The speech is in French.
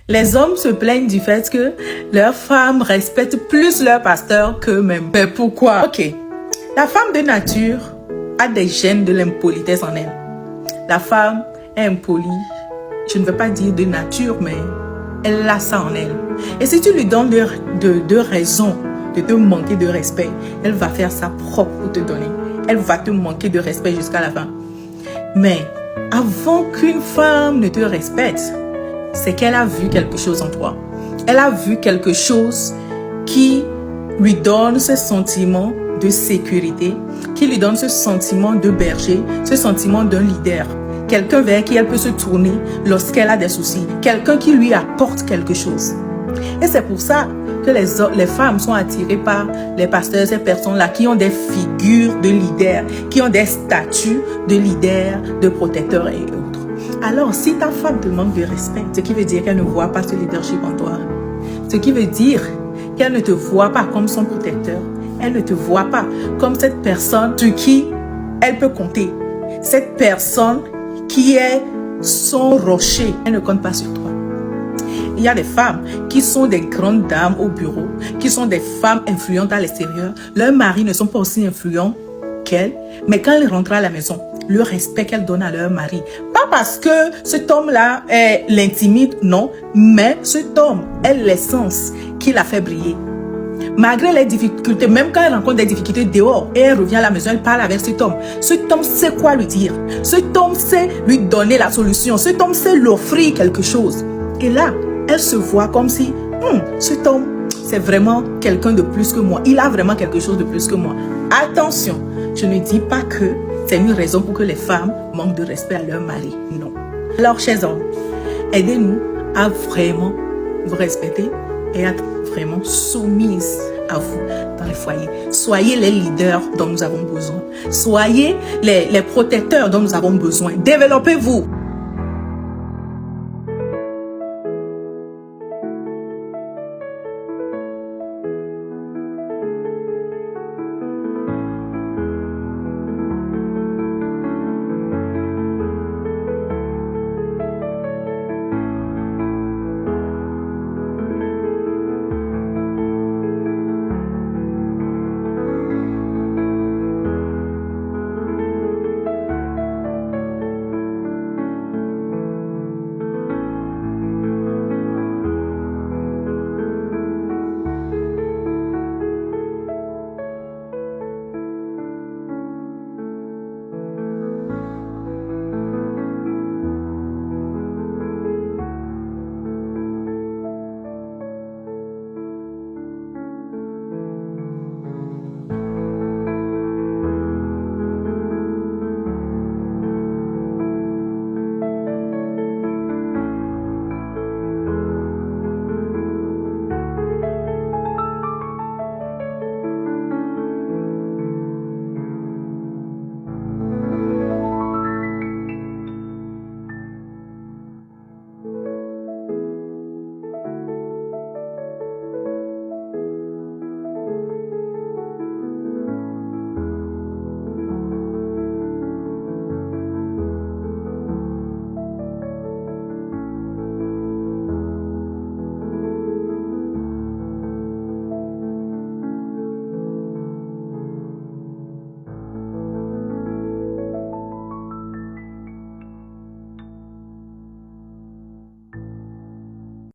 Les hommes se plaignent du fait que leurs femmes respectent plus leur pasteur qu'eux-mêmes. Mais pourquoi? Ok. La femme de nature a des gènes de l'impolitesse en elle. La femme est impolie. Je ne veux pas dire de nature, mais elle a ça en elle. Et si tu lui donnes de raisons de te manquer de respect, elle va faire sa propre pour te donner. Elle va te manquer de respect jusqu'à la fin. Mais avant qu'une femme ne te respecte, c'est qu'elle a vu quelque chose en toi. Elle a vu quelque chose qui lui donne ce sentiment de sécurité, qui lui donne ce sentiment de berger, ce sentiment d'un leader. Quelqu'un vers qui elle peut se tourner lorsqu'elle a des soucis. Quelqu'un qui lui apporte quelque chose. Et c'est pour ça que les femmes sont attirées par les pasteurs, ces personnes-là qui ont des figures de leaders, qui ont des statuts de leaders, de protecteurs et autres. Alors, si ta femme te manque de respect, ce qui veut dire qu'elle ne voit pas ce leadership en toi, ce qui veut dire qu'elle ne te voit pas comme son protecteur, elle ne te voit pas comme cette personne sur qui elle peut compter, cette personne qui est son rocher, elle ne compte pas sur toi. Il y a des femmes qui sont des grandes dames au bureau, qui sont des femmes influentes à l'extérieur. Leurs maris ne sont pas aussi influents qu'elles, mais quand elles rentrent à la maison, le respect qu'elles donnent à leur mari, pas parce que cet homme-là l'intimide, non, mais cet homme est l'essence qui l'a fait briller. Malgré les difficultés, même quand elle rencontre des difficultés dehors et elle revient à la maison, elle parle avec cet homme. Cet homme sait quoi lui dire. Cet homme sait lui donner la solution. Cet homme sait lui offrir quelque chose. Et là, elle se voit comme si, cet homme, c'est vraiment quelqu'un de plus que moi. Il a vraiment quelque chose de plus que moi. Attention, je ne dis pas que c'est une raison pour que les femmes manquent de respect à leur mari. Non. Alors, chers hommes, aidez-nous à vraiment vous respecter et à être vraiment soumise à vous dans les foyers. Soyez les leaders dont nous avons besoin. Soyez les protecteurs dont nous avons besoin. Développez-vous.